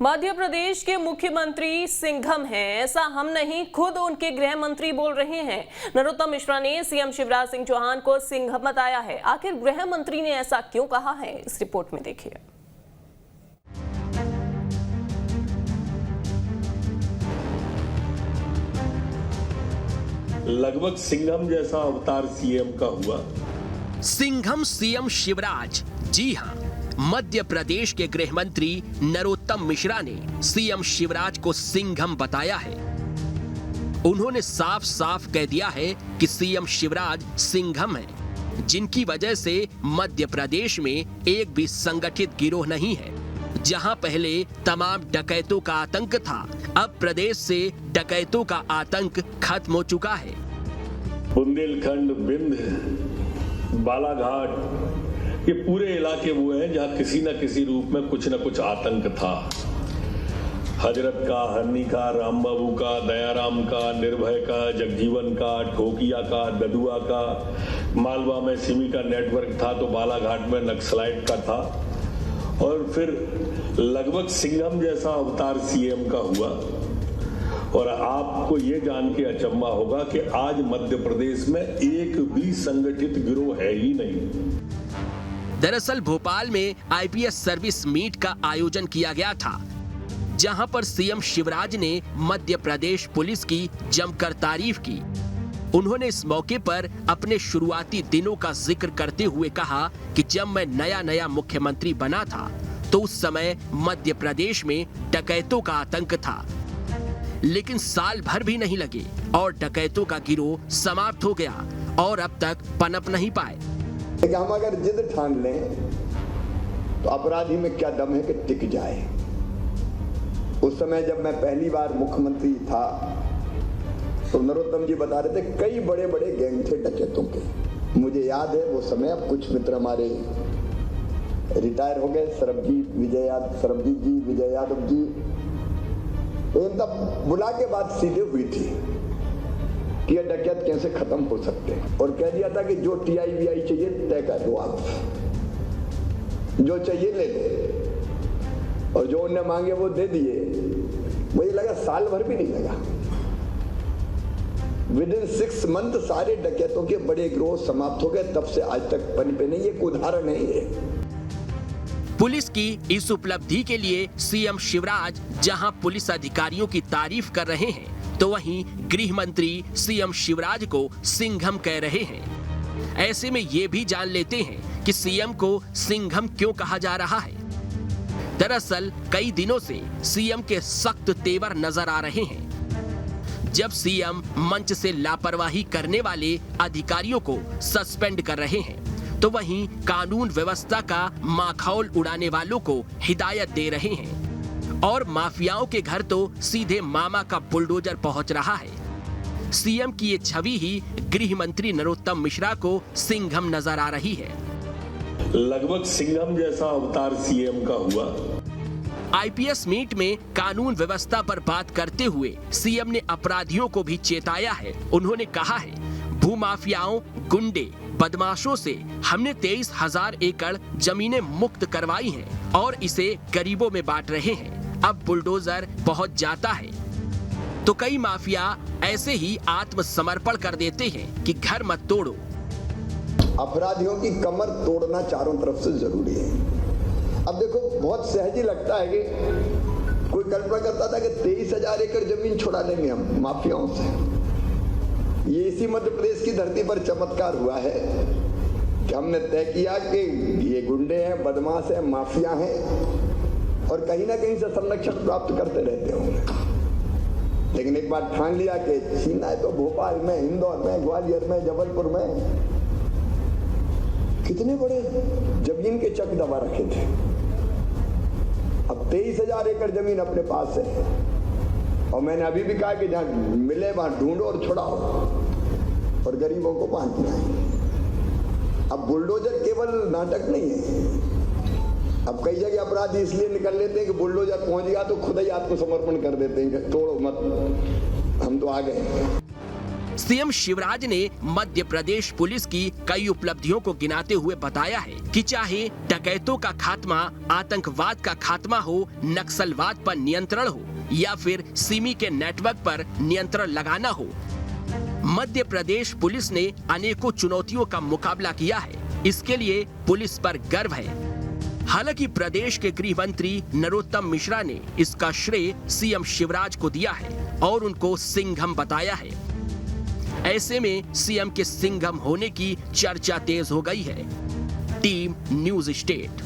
मध्य प्रदेश के मुख्यमंत्री सिंघम हैं, ऐसा हम नहीं खुद उनके गृह मंत्री बोल रहे हैं। नरोत्तम मिश्रा ने सीएम शिवराज सिंह चौहान को सिंघम बताया है। आखिर गृह मंत्री ने ऐसा क्यों कहा है, इस रिपोर्ट में देखिए। लगभग सिंघम जैसा अवतार सीएम का हुआ। सिंघम सीएम शिवराज, जी हां, मध्य प्रदेश के गृह मंत्री नरोत्तम मिश्रा ने सीएम शिवराज को सिंघम बताया है। उन्होंने साफ साफ कह दिया है कि सीएम शिवराज सिंघम हैं, जिनकी वजह से मध्य प्रदेश में एक भी संगठित गिरोह नहीं है। जहां पहले तमाम डकैतों का आतंक था, अब प्रदेश से डकैतों का आतंक खत्म हो चुका है। बुंदेलखंड, बिंद, बालाघाट, ये पूरे इलाके वो हैं जहां किसी न किसी रूप में कुछ न कुछ आतंक था। हजरत का, हरनी का, राम बाबू का, दयाराम का, निर्भय का, जगजीवन का, ठोकिया का, ददुआ का, मालवा में सिमी का नेटवर्क था, तो बालाघाट में नक्सलाइट का था। और फिर लगभग सिंघम जैसा अवतार सीएम का हुआ। और आपको ये जान के अचंभा होगा कि आज मध्य प्रदेश में एक भी संगठित गिरोह है ही नहीं। दरअसल भोपाल में आईपीएस सर्विस मीट का आयोजन किया गया था, जहां पर सीएम शिवराज ने मध्य प्रदेश पुलिस की जमकर तारीफ की। उन्होंने इस मौके पर अपने शुरुआती दिनों का जिक्र करते हुए कहा कि जब मैं नया मुख्यमंत्री बना था तो उस समय मध्य प्रदेश में डकैतों का आतंक था, लेकिन साल भर भी नहीं लगे और डकैतों का गिरोह समाप्त हो गया और अब तक पनप नहीं पाए। हम अगर जिद ठान लें तो अपराधी में क्या दम है कि टिक जाए। उस समय जब मैं पहली बार मुख्यमंत्री था तो नरोत्तम जी बता रहे थे कई बड़े बड़े गैंग थे डकैतों के। मुझे याद है वो समय, अब कुछ मित्र हमारे रिटायर हो गए, सरबजीत जी, विजय यादव जी, एकदम बुला के बात सीधे हुई थी कि यह डकैत कैसे खत्म हो सकते हैं। और कह दिया था कि जो टीआई चाहिए तय कर दो, आप जो चाहिए ले लो, और जो उन्हें मांगे वो दे दिए। मुझे लगा साल भर भी नहीं लगा, विदिन 6 मंथ सारे डकैतों के बड़े गिरोह समाप्त हो गए। तब से आज तक पनपे नहीं। एक उदाहरण है ये। पुलिस की इस उपलब्धि के लिए सीएम शिवराज जहां पुलिस अधिकारियों की तारीफ कर रहे हैं, तो वहीं गृह मंत्री सीएम शिवराज को सिंघम कह रहे हैं। ऐसे में ये भी जान लेते हैं कि सीएम को सिंघम क्यों कहा जा रहा है। दरअसल कई दिनों से सीएम के सख्त तेवर नजर आ रहे हैं। जब सीएम मंच से लापरवाही करने वाले अधिकारियों को सस्पेंड कर रहे हैं, तो वहीं कानून व्यवस्था का माखौल उड़ाने वालों को हिदायत दे रहे हैं। और माफियाओं के घर तो सीधे मामा का बुलडोजर पहुंच रहा है। सीएम की ये छवि ही गृह मंत्री नरोत्तम मिश्रा को सिंघम नजर आ रही है। लगभग सिंघम जैसा अवतार सीएम का हुआ। आईपीएस मीट में कानून व्यवस्था पर बात करते हुए सीएम ने अपराधियों को भी चेताया है। उन्होंने कहा है, भूमाफियाओं, गुंडे, बदमाशों से हमने 23,000 एकड़ जमीनें मुक्त करवाई हैं और इसे गरीबों में बांट रहे हैं। अब बुलडोजर पहुंच जाता है तो कई माफिया ऐसे ही आत्मसमर्पण कर देते हैं कि घर मत तोड़ो। अपराधियों की कमर तोड़ना चारों तरफ से जरूरी है। अब देखो, बहुत सहज ही लगता है कि कोई कल्पना करता था कि 23,000 एकड़ जमीन छुड़ा लेंगे हम माफियाओं से। ये इसी मध्य प्रदेश की धरती पर चमत्कार हुआ है कि हमने तय किया कि ये गुंडे हैं, बदमाश हैं, माफिया हैं और कहीं ना कहीं से संरक्षण प्राप्त करते रहते होंगे। लेकिन एक बार ठान लिया कि छीना है तो भोपाल में, इंदौर में, ग्वालियर में, जबलपुर में कितने बड़े जमीन के चक दबा रखे थे। अब 23,000 एकड़ जमीन अपने पास है और मैंने अभी भी कहा कि जहां मिले वहां ढूंढो और छुड़ाओ और गरीबों को बांटना है। अब बुलडोजर केवल नाटक नहीं है। अब कई जगह अपराधी इसलिए निकल लेते हैं कि बुलडोजर पहुंच गया तो खुद ही आत्मसमर्पण कर देते हैं कि तोड़ो मत, हम तो आ गए। सीएम शिवराज ने मध्य प्रदेश पुलिस की कई उपलब्धियों को गिनाते हुए बताया है कि चाहे डकैतों का खात्मा, आतंकवाद का खात्मा हो, नक्सलवाद पर नियंत्रण हो या फिर सिमी के नेटवर्क पर नियंत्रण लगाना हो, मध्य प्रदेश पुलिस ने अनेकों चुनौतियों का मुकाबला किया है। इसके लिए पुलिस पर गर्व है। हालांकि प्रदेश के गृह मंत्री नरोत्तम मिश्रा ने इसका श्रेय सीएम शिवराज को दिया है और उनको सिंघम बताया है। ऐसे में सीएम के सिंघम होने की चर्चा तेज हो गई है। Team news state.